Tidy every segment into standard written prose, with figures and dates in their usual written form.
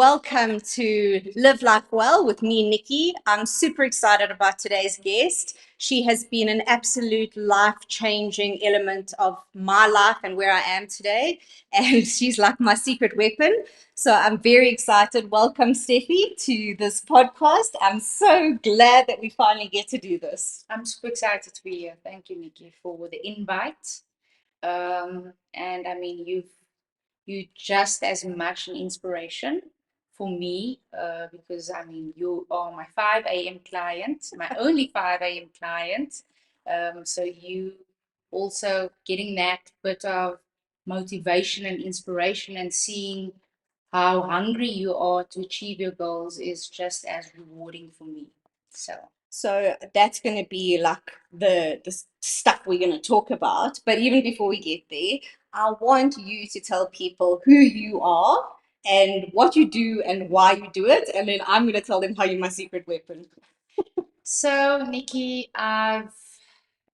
Welcome to Live Life Well with me, Nikki. I'm super excited about today's guest. She has been an absolute life-changing element of my life and where I am today. And she's like my secret weapon. So I'm very excited. Welcome, Steffi, to this podcast. I'm so glad that we finally get to do this. I'm super excited to be here. Thank you, Nikki, for the invite. And I mean, you just as much an inspiration for me because I mean, you are my 5 a.m. client, my only 5 a.m. client. So you also getting that bit of motivation and inspiration and seeing how hungry you are to achieve your goals is just as rewarding for me. So. So that's going to be like the stuff we're going to talk about. But even before we get there, I want you to tell people who you are and what you do and why you do it. And then I'm going to tell them how you're my secret weapon. So, Nikki, I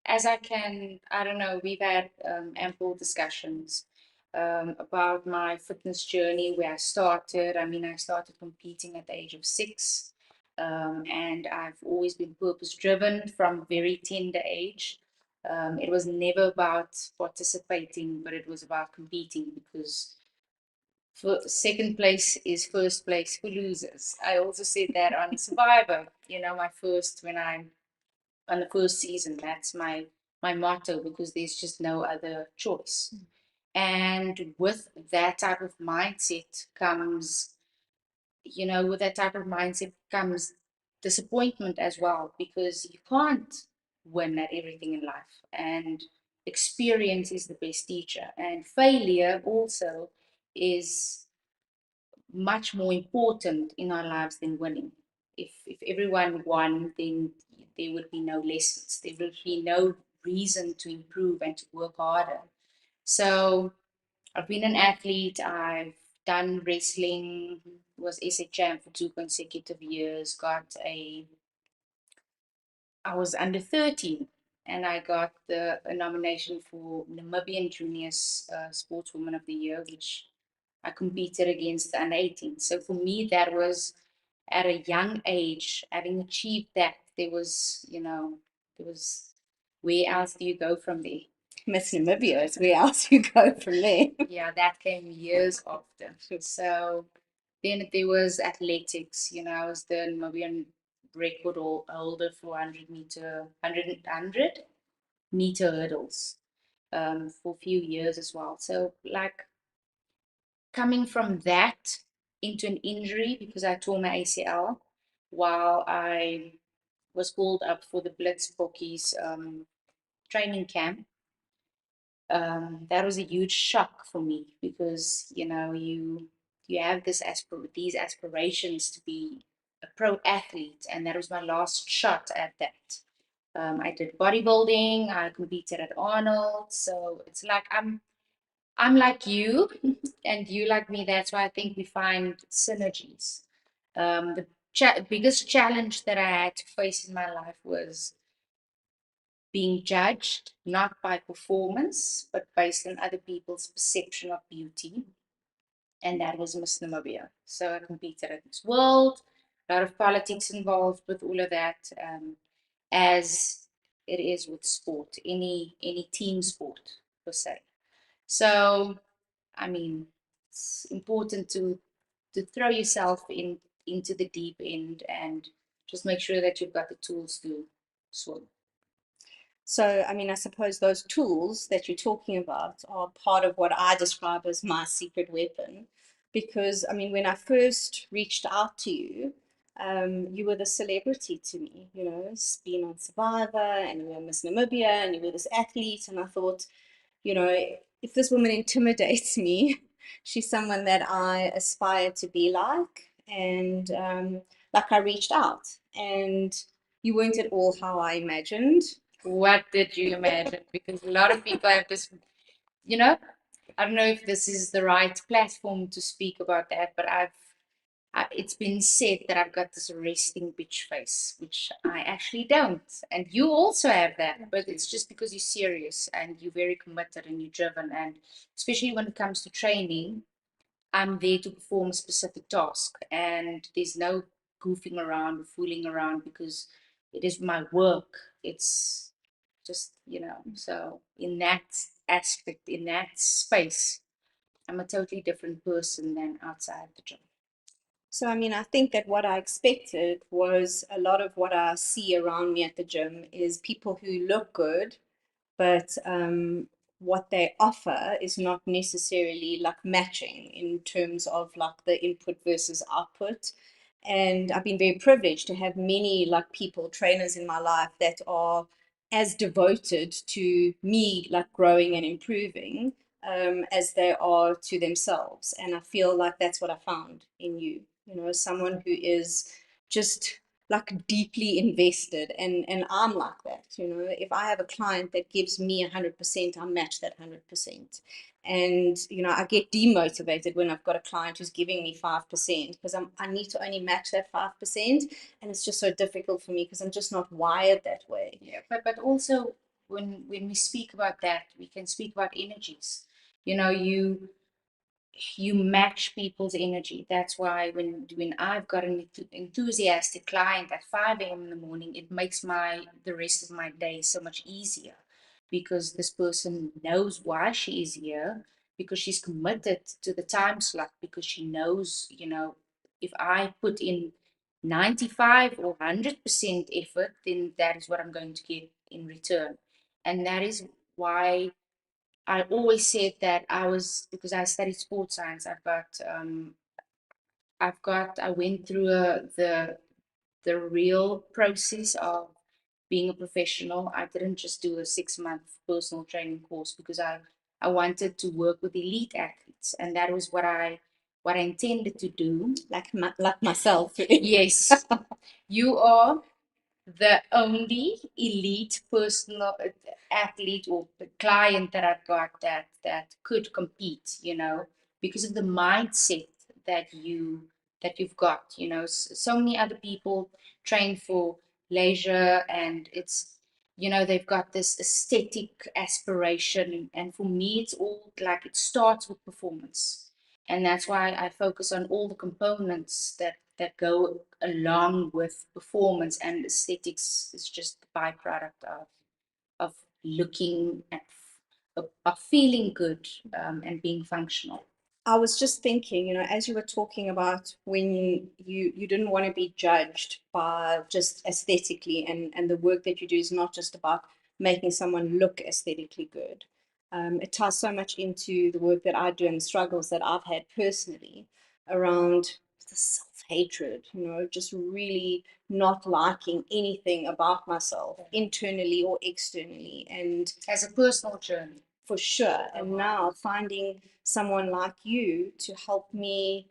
don't know, we've had ample discussions about my fitness journey, where I started. I mean, I started competing at the age of 6, and I've always been purpose driven from a very tender age. It was never about participating, but it was about competing because for second place is first place for losers. I also said that on Survivor, my first when I'm on the first season. That's my motto because there's just no other choice. And with that type of mindset comes, with that type of mindset comes disappointment as well because you can't win at everything in life. And experience is the best teacher. And failure also is much more important in our lives than winning. If everyone won, then there would be no lessons. There would be no reason to improve and to work harder. So I've been an athlete. I've done wrestling. Was SA champ for 2 consecutive years. I was under 13 and I got a nomination for Namibian Juniors Sportswoman of the Year, which I competed against the under 18. So for me, that was at a young age, having achieved that, there was where else do you go from there? Miss Namibia is where else you go from there. Yeah, that came years after. So then there was athletics. I was the Namibian record holder for 100 meter hurdles for a few years as well. So like coming from that into an injury because I tore my ACL while I was called up for the Blitzbokkies training camp. That was a huge shock for me because you have these aspirations to be a pro athlete, and that was my last shot at that. I did bodybuilding. I competed at Arnold, so it's like I'm like you, and you like me. That's why I think we find synergies. The biggest challenge that I had to face in my life was being judged not by performance, but based on other people's perception of beauty. And that was Miss Namibia. So I competed at Miss World, a lot of politics involved with all of that, as it is with sport, any team sport per se. So I mean, it's important to throw yourself into the deep end and just make sure that you've got the tools to swim. So, I mean, I suppose those tools that you're talking about are part of what I describe as my secret weapon. Because, I mean, when I first reached out to you, you were the celebrity to me, being on Survivor, and you were Miss Namibia, and you were this athlete. And I thought, you know, if this woman intimidates me, she's someone that I aspire to be like. And like I reached out, and you weren't at all how I imagined. What did you imagine? Because a lot of people have this, you know, I don't know if this is the right platform to speak about that, but it's been said that I've got this resting bitch face, which I actually don't. And you also have that, but it's just because you're serious and you're very committed and you're driven. And especially when it comes to training, I'm there to perform a specific task, and there's no goofing around or fooling around because it is my work. It's just, so in that aspect, in that space, I'm a totally different person than outside the gym. So, I mean, I think that what I expected was a lot of what I see around me at the gym is people who look good, but what they offer is not necessarily like matching in terms of like the input versus output. And I've been very privileged to have many like people, trainers in my life that are as devoted to me, like growing and improving, as they are to themselves. And I feel like that's what I found in you, someone who is just like deeply invested, and I'm like that. If I have a client that gives me 100%, I match that 100%. And I get demotivated when I've got a client who's giving me 5% because I need to only match that 5%, and it's just so difficult for me because I'm just not wired that way. Yeah, but also when we speak about that, we can speak about energies. You know, you match people's energy. That's why when I've got an enthusiastic client at 5 a.m. in the morning, it makes the rest of my day so much easier because this person knows why she is here, because she's committed to the time slot, because she knows, if I put in 95 or 100% effort, then that is what I'm going to get in return. And that is why I always said that because I studied sports science. I went through the real process of being a professional. I didn't just do a 6 month personal training course because I wanted to work with elite athletes, and that was what I intended to do. Like myself. Yes, you are the only elite personal athlete or client that I've got that could compete, because of the mindset that you've got. So many other people train for leisure, and they've got this aesthetic aspiration, and for me it's all like it starts with performance, and that's why I focus on all the components that go along with performance, and aesthetics is just the byproduct of looking at of feeling good, and being functional. I was just thinking, as you were talking about when you didn't want to be judged by just aesthetically, and the work that you do is not just about making someone look aesthetically good. It ties so much into the work that I do and the struggles that I've had personally around the self-hatred, just really not liking anything about myself internally or externally. And As a personal journey. for sure. And now finding someone like you to help me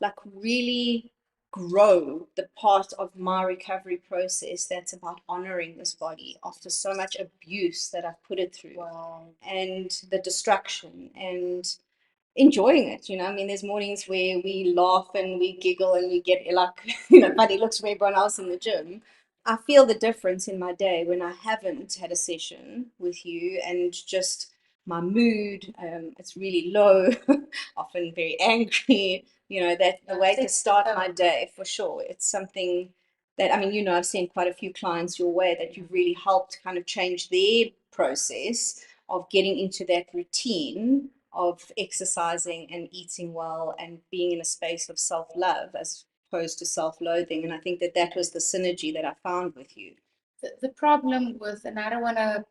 like really grow the part of my recovery process that's about honoring this body after so much abuse that I've put it through. Wow. And the destruction and enjoying it. I mean, there's mornings where we laugh and we giggle and we get like, funny looks from everyone else in the gym. I feel the difference in my day when I haven't had a session with you, and just my mood, it's really low, often very angry. That the way to start my day, for sure. It's something that, I mean, I've seen quite a few clients your way that you've really helped kind of change their process of getting into that routine of exercising and eating well and being in a space of self-love as opposed to self-loathing. And I think that that was the synergy that I found with you. The problem with, and I don't want to,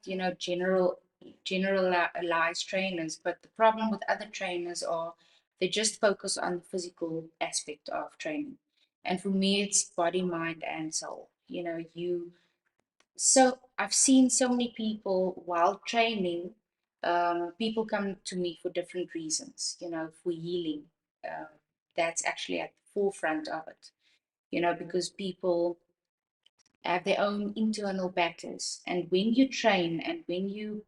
generalize trainers, but the problem with other trainers are they just focus on the physical aspect of training. And for me, it's body, mind, and soul. So I've seen so many people while training, people come to me for different reasons, for healing. Uh, that's actually at the forefront of it, because people have their own internal battles. And when you train and when you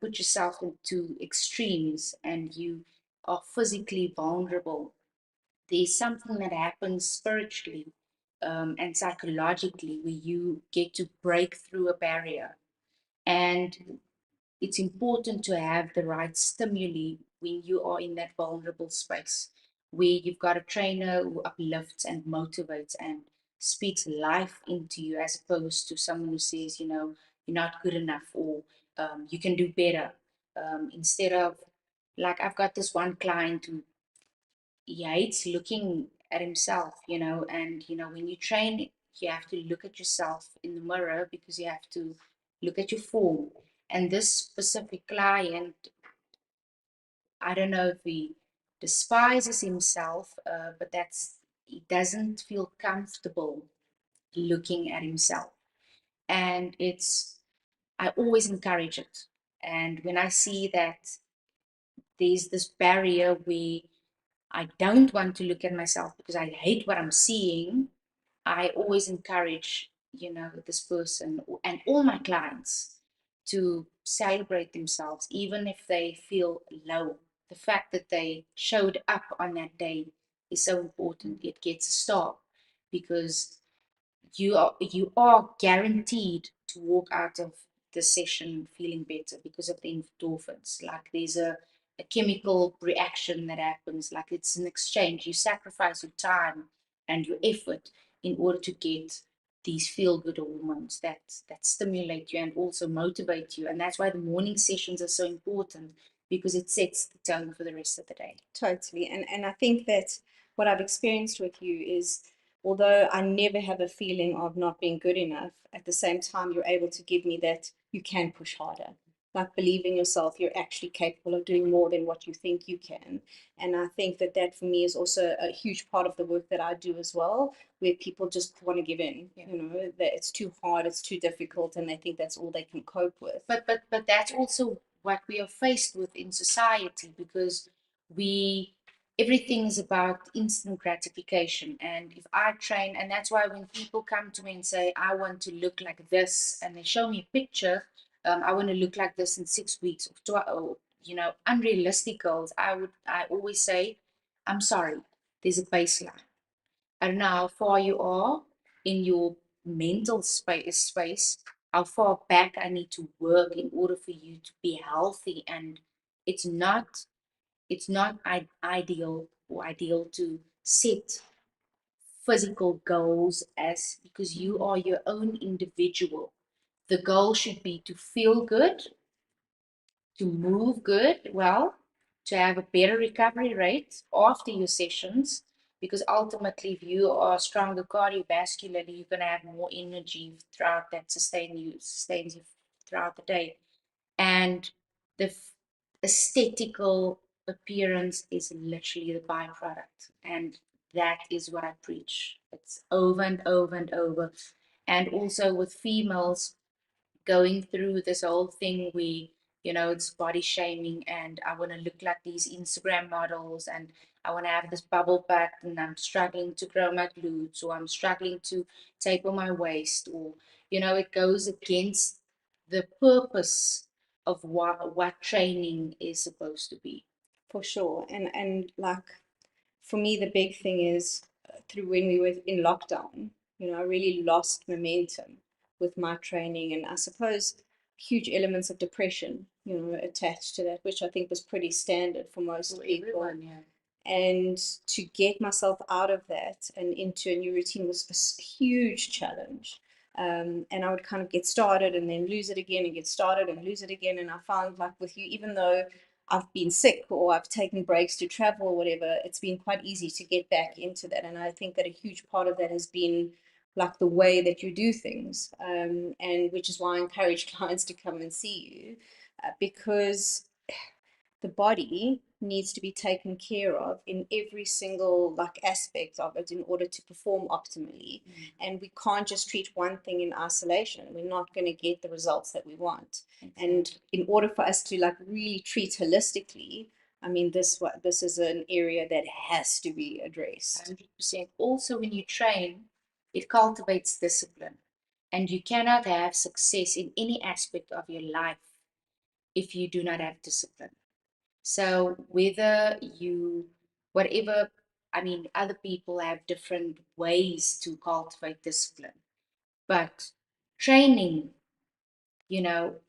put yourself into extremes and you are physically vulnerable, there's something that happens spiritually, and psychologically where you get to break through a barrier. And it's important to have the right stimuli when you are in that vulnerable space. where you've got a trainer who uplifts and motivates and speaks life into you, as opposed to someone who says, you're not good enough, or you can do better. Instead of, like, I've got this one client who, he hates looking at himself, and when you train, you have to look at yourself in the mirror because you have to look at your form. And this specific client, I don't know if he despises himself, but he doesn't feel comfortable looking at himself. And I always encourage it. And when I see that there's this barrier where I don't want to look at myself because I hate what I'm seeing, I always encourage, this person and all my clients to celebrate themselves, even if they feel low. The fact that they showed up on that day is so important. It gets a star because you are guaranteed to walk out of the session feeling better because of the endorphins. Like, there's a chemical reaction that happens, like it's an exchange. You sacrifice your time and your effort in order to get these feel good hormones that stimulate you and also motivate you. And that's why the morning sessions are so important, because it sets the tone for the rest of the day. Totally. And I think that what I've experienced with you is, although I never have a feeling of not being good enough, at the same time, you're able to give me that you can push harder. Like, believe in yourself, you're actually capable of doing more than what you think you can. And I think that that for me is also a huge part of the work that I do as well, where people just want to give in, that it's too hard, it's too difficult, and they think that's all they can cope with. But that's also what we are faced with in society, because we everything is about instant gratification. And if I train, and that's why when people come to me and say, I want to look like this, and they show me a picture, I want to look like this in 6 weeks, or unrealistic goals, I always say, I'm sorry, there's a baseline. I don't know how far you are in your mental space, how far back I need to work in order for you to be healthy. And it's not ideal to set physical goals, as because you are your own individual. The goal should be to feel good, to move good, well, to have a better recovery rate after your sessions, because ultimately, if you are stronger cardiovascularly, you're going to have more energy throughout that sustains you throughout the day. And the aesthetical appearance is literally the byproduct. And that is what I preach. It's over and over and over. And also with females, going through this whole thing where it's body shaming, and I want to look like these Instagram models, and I want to have this bubble butt, and I'm struggling to grow my glutes, or I'm struggling to taper my waist, or it goes against the purpose of what training is supposed to be. For sure. And like, for me, the big thing is, through when we were in lockdown, I really lost momentum with my training, and I suppose huge elements of depression, attached to that, which I think was pretty standard for most For people. everyone, yeah. And to get myself out of that and into a new routine was a huge challenge. And I would kind of get started and then lose it again and get started and lose it again. And I found, like, with you, even though I've been sick or I've taken breaks to travel or whatever, it's been quite easy to get back into that. And I think that a huge part of that has been like the way that you do things, and which is why I encourage clients to come and see you, because the body needs to be taken care of in every single like aspect of it in order to perform optimally. And we can't just treat one thing in isolation. We're not going to get the results that we want. Exactly. And in order for us to like really treat holistically, I mean, this is an area that has to be addressed. 100%. Also, when you train, it cultivates discipline. And you cannot have success in any aspect of your life if you do not have discipline. So whatever, I mean, other people have different ways to cultivate discipline, but training,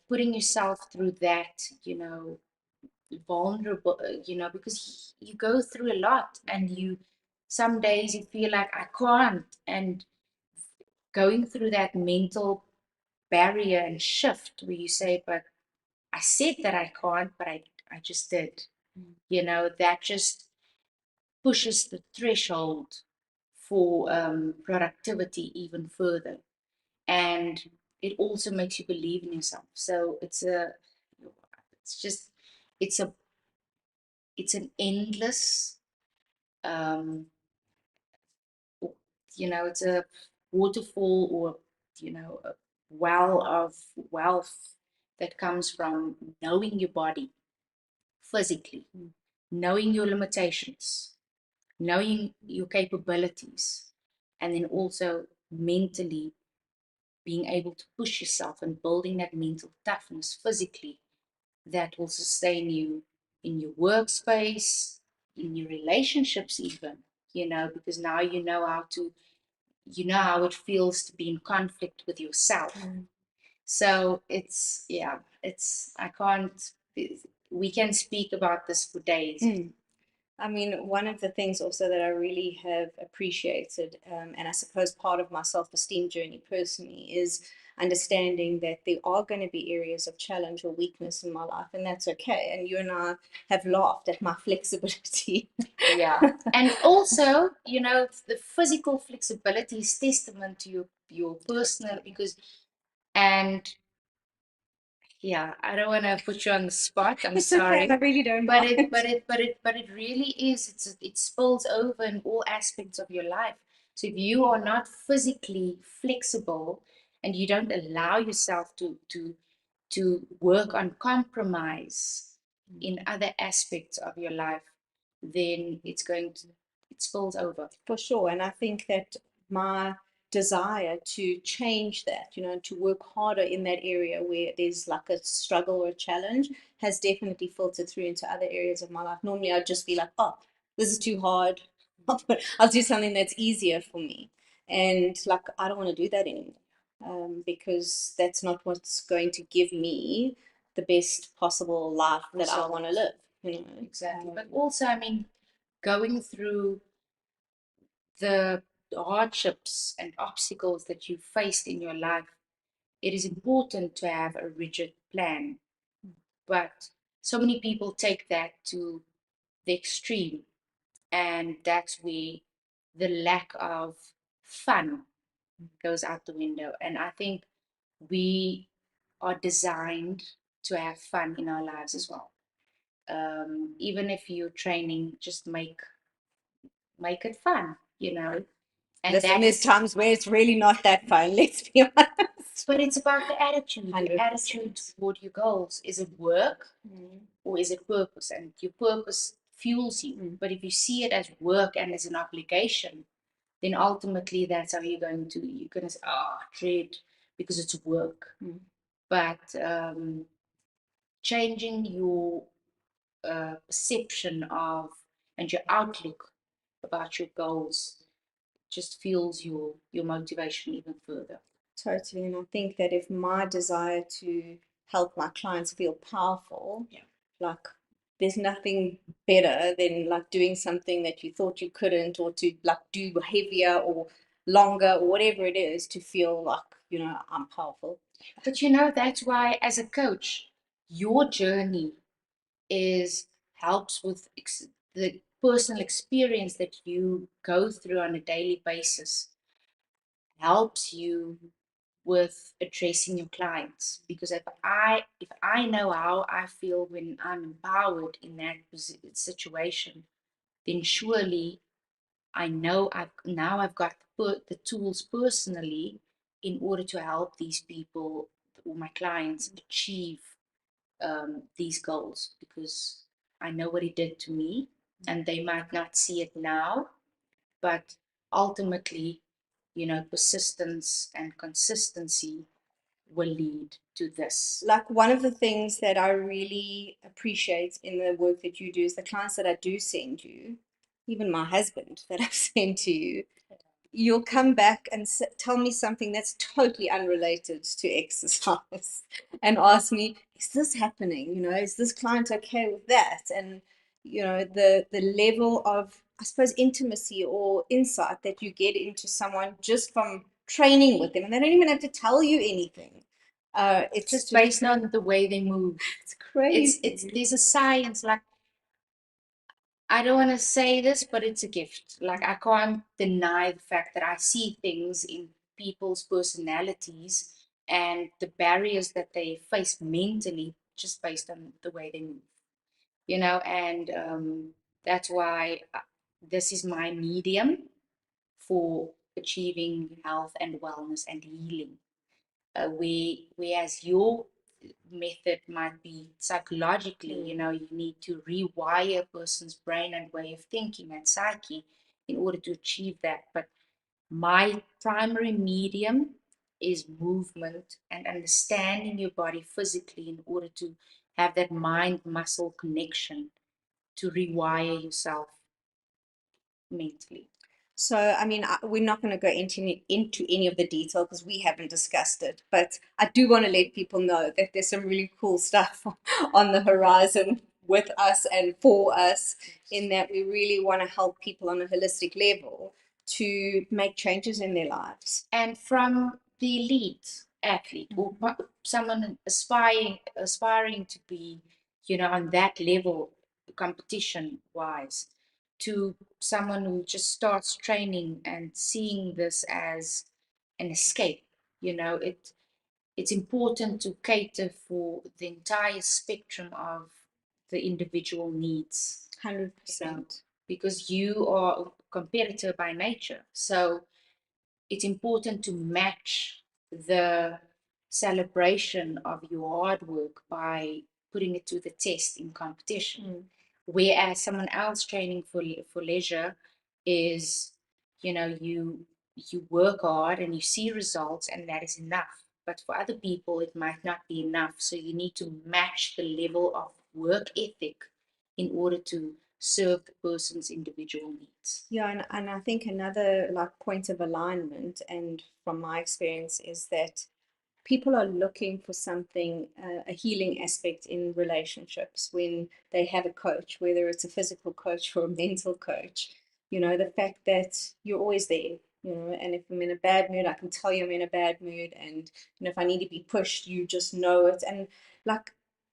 putting yourself through that, vulnerable, because you go through a lot, and some days you feel like I can't, and going through that mental barrier and shift where you say, but I said that I can't, but I just did. That just pushes the threshold for productivity even further. And it also makes you believe in yourself. So it's just, it's a, it's an endless, um, it's a waterfall, or, a well of wealth that comes from knowing your body physically, knowing your limitations, knowing your capabilities, and then also mentally being able to push yourself and building that mental toughness physically that will sustain you in your workspace, in your relationships, even, because now you know how it feels to be in conflict with yourself. So I can't, we can speak about this for days. I mean, one of the things also that I really have appreciated, and I suppose part of my self-esteem journey personally, is understanding that there are going to be areas of challenge or weakness in my life, and that's okay. And you and I have laughed at my flexibility. Yeah. And also, the physical flexibility is testament to your personal, because, and yeah, I don't want to put you on the spot. I'm It's okay, sorry. I really don't But mind. it really is. It spills over in all aspects of your life. So if you are not physically flexible, and you don't allow yourself to work on compromise in other aspects of your life, then it spills over. For sure. And I think that my desire to change that, to work harder in that area where there's like a struggle or a challenge, has definitely filtered through into other areas of my life. Normally I'd just be like, oh, this is too hard. I'll do something that's easier for me. And like, I don't want to do that anymore, because that's not what's going to give me the best possible life that I want to live. Exactly. But also, I mean, going through the hardships and obstacles that you faced in your life, it is important to have a rigid plan. But so many people take that to the extreme, and that's where the lack of fun goes out the window. And I think we are designed to have fun in our lives as well. Even if you're training, just make it fun, and Listen, there's that's, times where it's really not that fun, let's be honest. but it's about the attitude. The 100%. attitude toward your goals. Is it work, or is it purpose? And your purpose fuels you. But if you see it as work and as an obligation, then ultimately that's how you're gonna say, oh, dread, because it's work. But changing your perception of, and your outlook about your goals, just fuels your motivation even further. Totally. And I think that if my desire to help my clients feel powerful, like there's nothing better than like doing something that you thought you couldn't, or to like do heavier or longer or whatever it is, to feel like, I'm powerful. But that's why, as a coach, your journey is helps with the personal experience that you go through on a daily basis, helps you with addressing your clients. Because if I know how I feel when I'm empowered in that situation, then surely I know I've got the tools personally in order to help these people or my clients achieve these goals, because I know what it did to me, and they might not see it now, but ultimately, persistence and consistency will lead to this. Like, one of the things that I really appreciate in the work that you do is the clients that I do send you, even my husband that I've sent to you, you'll come back and tell me something that's totally unrelated to exercise and ask me, is this happening? Is this client okay with that? And the level of, I suppose, intimacy or insight that you get into someone just from training with them, and they don't even have to tell you anything. It's Just just based on the way they move. it's crazy. It's there's a science, like, I don't want to say this, but it's a gift. Like, I can't deny the fact that I see things in people's personalities and the barriers that they face mentally just based on the way they move, and that's why this is my medium for achieving health and wellness and healing. Whereas your method might be psychologically, you need to rewire a person's brain and way of thinking and psyche in order to achieve that. But my primary medium is movement and understanding your body physically in order to have that mind muscle connection to rewire yourself mentally. So, I mean, we're not going to go into any of the detail because we haven't discussed it. But I do want to let people know that there's some really cool stuff on the horizon with us and for us, in that we really want to help people on a holistic level to make changes in their lives. And from the elite athlete or someone aspiring to be, on that level, competition wise, to someone who just starts training and seeing this as an escape. It's important to cater for the entire spectrum of the individual needs. 100%. Because you are a competitor by nature. So it's important to match the celebration of your hard work by putting it to the test in competition. Whereas someone else training for leisure is, you work hard and you see results and that is enough. But for other people, it might not be enough. So you need to match the level of work ethic in order to serve the person's individual needs. Yeah, and I think another like point of alignment, and from my experience, is that people are looking for something, a healing aspect in relationships when they have a coach, whether it's a physical coach or a mental coach. The fact that you're always there, and if I'm in a bad mood, I can tell you I'm in a bad mood. And, if I need to be pushed, you just know it. And like,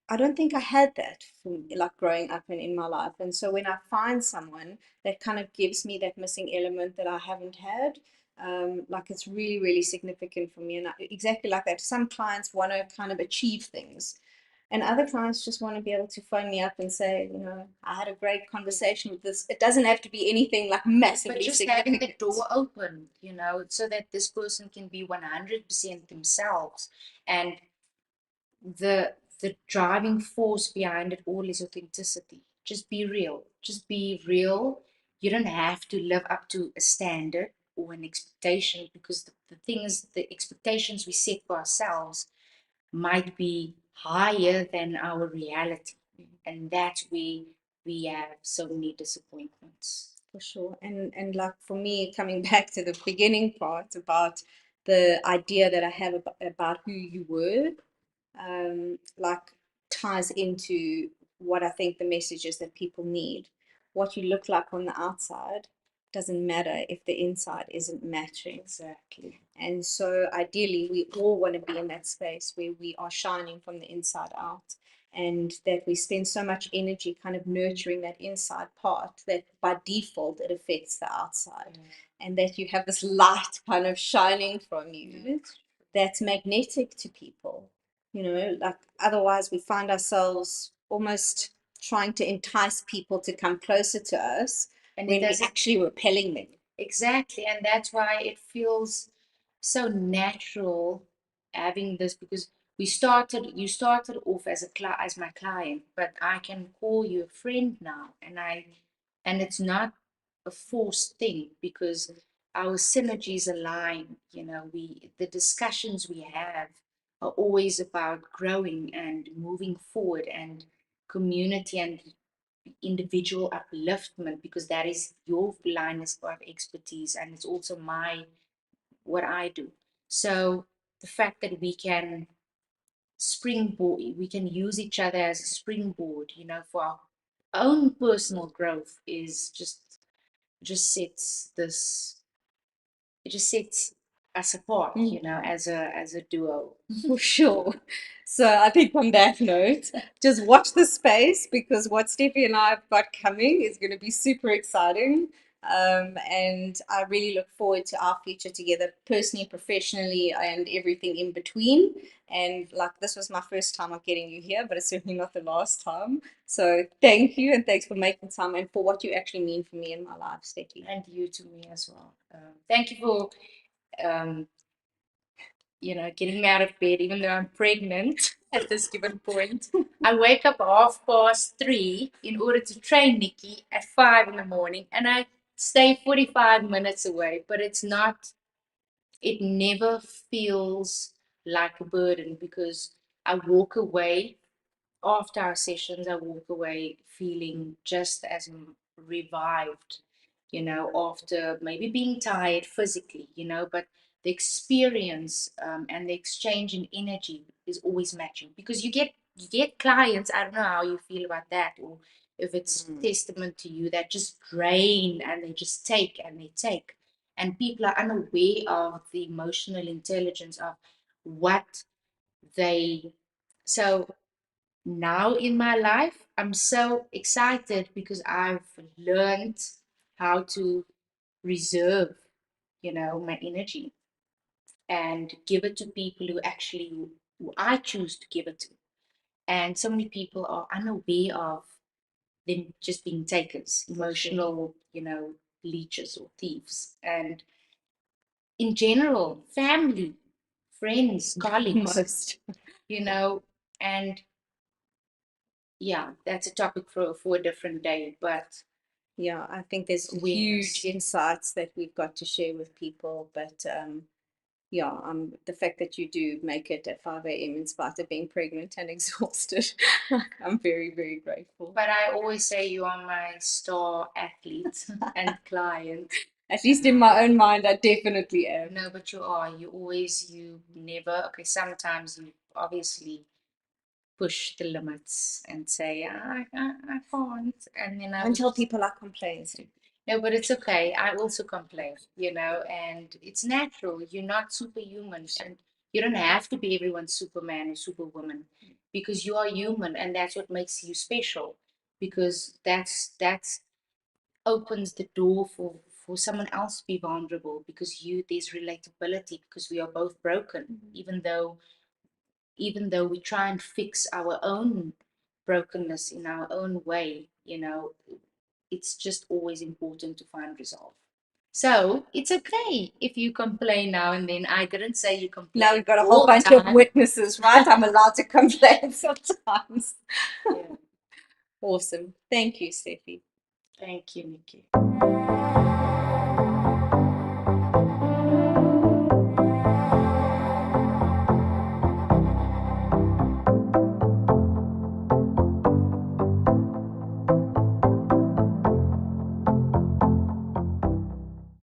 I don't think I had that from like growing up and in my life. And so when I find someone that kind of gives me that missing element that I haven't had, like it's really, really significant for me. And exactly like that, some clients want to kind of achieve things, and other clients just want to be able to phone me up and say, I had a great conversation with this. It doesn't have to be anything like massively but just significant. having the door open, so that this person can be 100% themselves. And the the driving force behind it all is authenticity. Just be real. Just be real. You don't have to live up to a standard or an expectation, because the thing is, the expectations we set for ourselves might be higher than our reality. And that's where we have so many disappointments. For sure. And like for me, coming back to the beginning part about the idea that I have about who you were, like ties into what I think the message is that people need. What you look like on the outside doesn't matter if the inside isn't matching. Exactly. And so ideally, we all want to be in that space where we are shining from the inside out, and that we spend so much energy kind of nurturing that inside part that by default it affects the outside. And that you have this light kind of shining from you that's magnetic to people. Like otherwise we find ourselves almost trying to entice people to come closer to us And when it we're actually repelling them. Exactly, and that's why it feels so natural having this, because you started off as as my client, but I can call you a friend now, and it's not a forced thing, because our synergies align. The discussions we have are always about growing and moving forward and community and individual upliftment, because that is your line of expertise, and it's also my what I do. So the fact that we can springboard, we can use each other as a springboard, for our own personal growth is just sets this it just sets us apart, Mm. as a duo. For sure. So I think on that note, just watch the space because what Steffi and I have got coming is going to be super exciting. And I really look forward to our future together, personally, professionally, and everything in between. And like this was my first time of getting you here, but it's certainly not the last time. So thank you, and thanks for making time and for what you actually mean for me in my life, Steffi. And you to me as well. Thank you for um, getting me out of bed, even though I'm pregnant at this given point. I wake up 3:30 in order to train Nikki at 5 in the morning, and I stay 45 minutes away, but it never feels like a burden, because I walk away after our sessions. I walk away feeling just as revived, after maybe being tired physically, but the experience, and the exchange in energy is always matching, because you get clients. I don't know how you feel about that, or if it's testament to you, that just drain and they just take and they take, and people are unaware of the emotional intelligence of what they so now in my life, I'm so excited because I've learned how to reserve, my energy, and give it to people who I choose to give it to. And so many people are unaware of them just being takers, emotional, leeches or thieves. And in general, family, friends, colleagues, Most. you know, and yeah, that's a topic for a different day. But Yeah, I think there's huge awareness. insights that we've got to share with people, but yeah, the fact that you do make it at 5 a.m. in spite of being pregnant and exhausted, I'm very, very grateful. But I always say you are my star athlete and client. At least in my own mind, I definitely am. No, but you are. You never, okay, sometimes you obviously push the limits and say, I can't. And then I would Until just, people are complaining. no, but it's okay. I also complain, and it's natural. You're not superhuman, and you don't have to be everyone's Superman or Superwoman, because you are human, and that's what makes you special. Because that's opens the door for someone else to be vulnerable, because there's relatability, because we are both broken, even though we try and fix our own brokenness in our own way, it's just always important to find resolve. So it's okay if you complain now and then. I didn't say you Now complain we've got a whole all the bunch of time. witnesses, right? I'm allowed to complain sometimes. Yeah. Awesome. Thank you, Steffi. Thank you, Nikki.